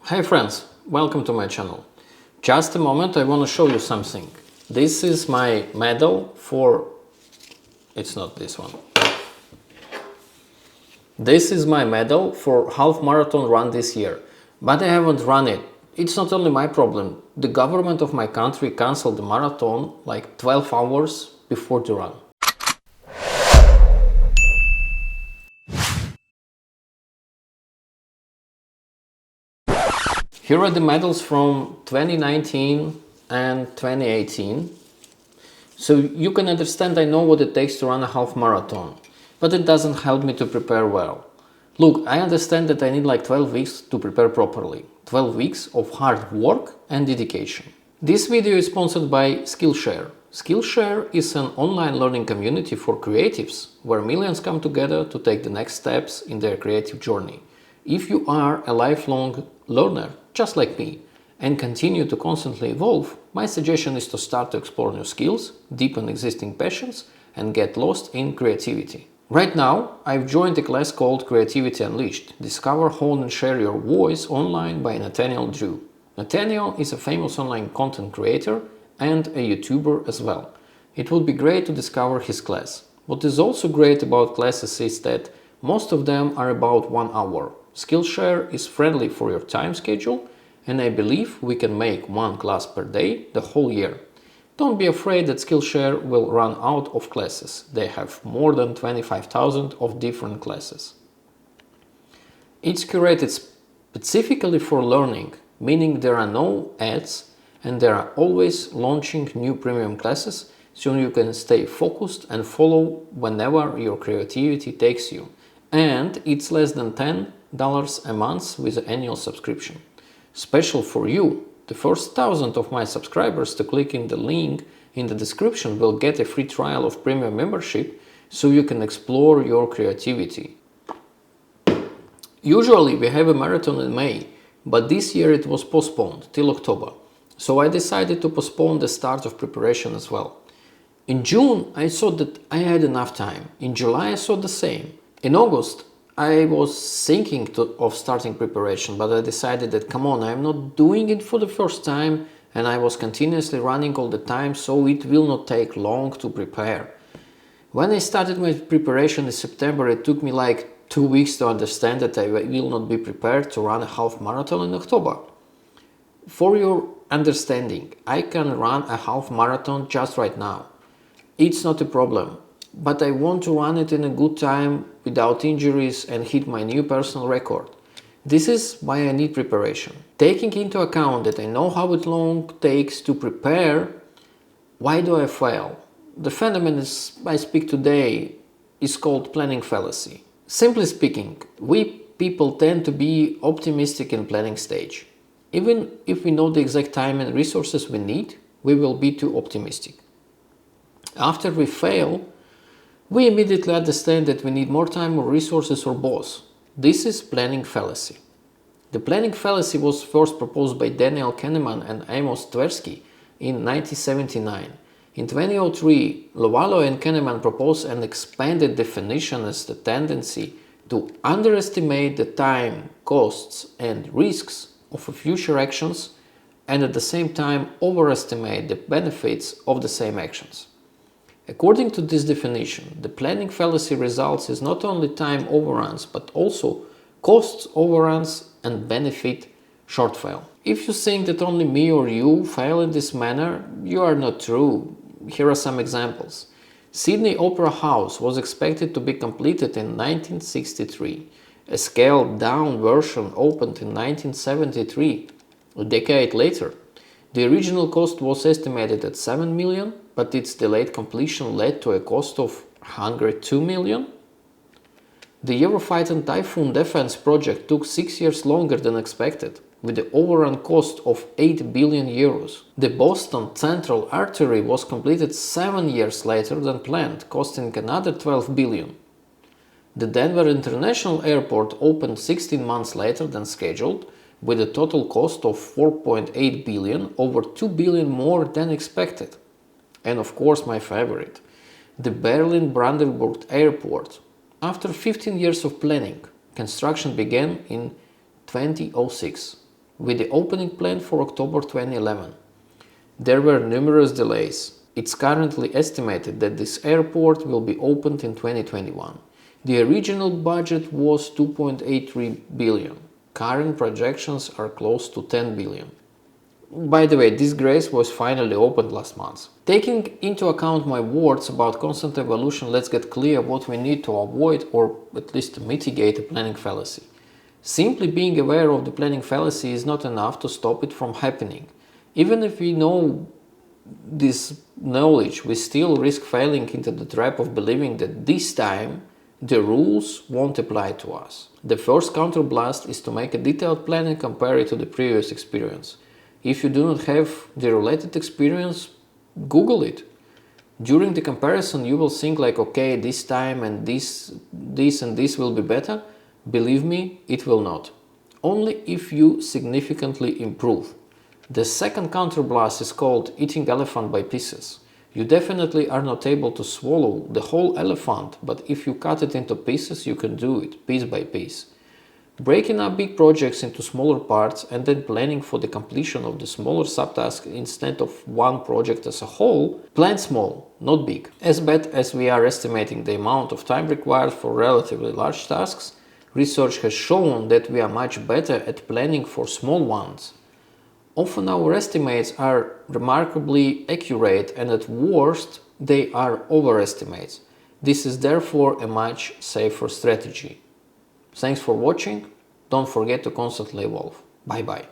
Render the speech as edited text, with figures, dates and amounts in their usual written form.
Hi friends, welcome to my channel. Just a moment, I want to show you something. This is my medal for... it's not this one. This is my medal for half marathon run this year, but I haven't run it. It's not only my problem. The government of my country cancelled the marathon like 12 hours before the run. Here are the medals from 2019 and 2018. So you can understand I know what it takes to run a half marathon, but it doesn't help me to prepare well. Look, I understand that I need like 12 weeks to prepare properly. 12 weeks of hard work and dedication. This video is sponsored by Skillshare. Skillshare is an online learning community for creatives where millions come together to take the next steps in their creative journey. If you are a lifelong learner, just like me, and continue to constantly evolve, my suggestion is to start to explore new skills, deepen existing passions, and get lost in creativity. Right now, I've joined a class called Creativity Unleashed. Discover, hone, and share your voice online by Nathaniel Drew. Nathaniel is a famous online content creator and a YouTuber as well. It would be great to discover his class. What is also great about classes is that most of them are about 1 hour. Skillshare is friendly for your time schedule, and I believe we can make one class per day the whole year. Don't be afraid that Skillshare will run out of classes. They have more than 25,000 of different classes. It's curated specifically for learning, meaning there are no ads and they are always launching new premium classes so you can stay focused and follow whenever your creativity takes you. And it's less than $10 a month with an annual subscription. Special for you, the first 1,000 of my subscribers to click in the link in the description will get a free trial of premium membership so you can explore your creativity. Usually we have a marathon in May, but this year it was postponed till October. So I decided to postpone the start of preparation as well. In June I thought that I had enough time. In July I thought the same. In August I was thinking of starting preparation, but I decided that come on, I'm not doing it for the first time and I was continuously running all the time, so it will not take long to prepare. When I started my preparation in September, it took me like 2 weeks to understand that I will not be prepared to run a half marathon in October. For your understanding, I can run a half marathon just right now. It's not a problem. But I want to run it in a good time without injuries and hit my new personal record. This is why I need preparation. Taking into account that I know how long it takes to prepare, why do I fail? The phenomenon I speak today is called planning fallacy. Simply speaking, we people tend to be optimistic in planning stage. Even if we know the exact time and resources we need, we will be too optimistic. After we fail, we immediately understand that we need more time or resources or both. This is planning fallacy. The planning fallacy was first proposed by Daniel Kahneman and Amos Tversky in 1979. In 2003, Lovallo and Kahneman proposed an expanded definition as the tendency to underestimate the time, costs, and risks of future actions and at the same time overestimate the benefits of the same actions. According to this definition, the planning fallacy results is not only time overruns, but also costs overruns and benefit shortfall. If you think that only me or you fail in this manner, you are not true. Here are some examples. Sydney Opera House was expected to be completed in 1963. A scaled-down version opened in 1973, a decade later. The original cost was estimated at 7 million, but its delayed completion led to a cost of 102 million. The Eurofighter Typhoon defense project took 6 years longer than expected, with the overrun cost of 8 billion euros. The Boston Central Artery was completed 7 years later than planned, costing another 12 billion. The Denver International Airport opened 16 months later than scheduled, with a total cost of 4.8 billion, over 2 billion more than expected. And of course my favorite, the Berlin-Brandenburg Airport. After 15 years of planning, construction began in 2006. with the opening planned for October 2011. There were numerous delays. It's currently estimated that this airport will be opened in 2021. The original budget was 2.83 billion. Current projections are close to 10 billion. By the way, this grace was finally opened last month. Taking into account my words about constant evolution, let's get clear what we need to avoid or at least to mitigate a planning fallacy. Simply being aware of the planning fallacy is not enough to stop it from happening. Even if we know this knowledge, we still risk falling into the trap of believing that this time the rules won't apply to us. The first counterblast is to make a detailed plan and compare it to the previous experience. If you do not have the related experience, Google it. During the comparison, you will think like, okay, this time and this and this will be better. Believe me, it will not. Only if you significantly improve. The second counterblast is called eating elephant by pieces. You definitely are not able to swallow the whole elephant, but if you cut it into pieces, you can do it piece by piece. Breaking up big projects into smaller parts and then planning for the completion of the smaller subtasks instead of one project as a whole. Plan small, not big. As bad as we are estimating the amount of time required for relatively large tasks, research has shown that we are much better at planning for small ones. Often our estimates are remarkably accurate and at worst they are overestimates. This is therefore a much safer strategy. Thanks for watching. Don't forget to constantly evolve. Bye bye.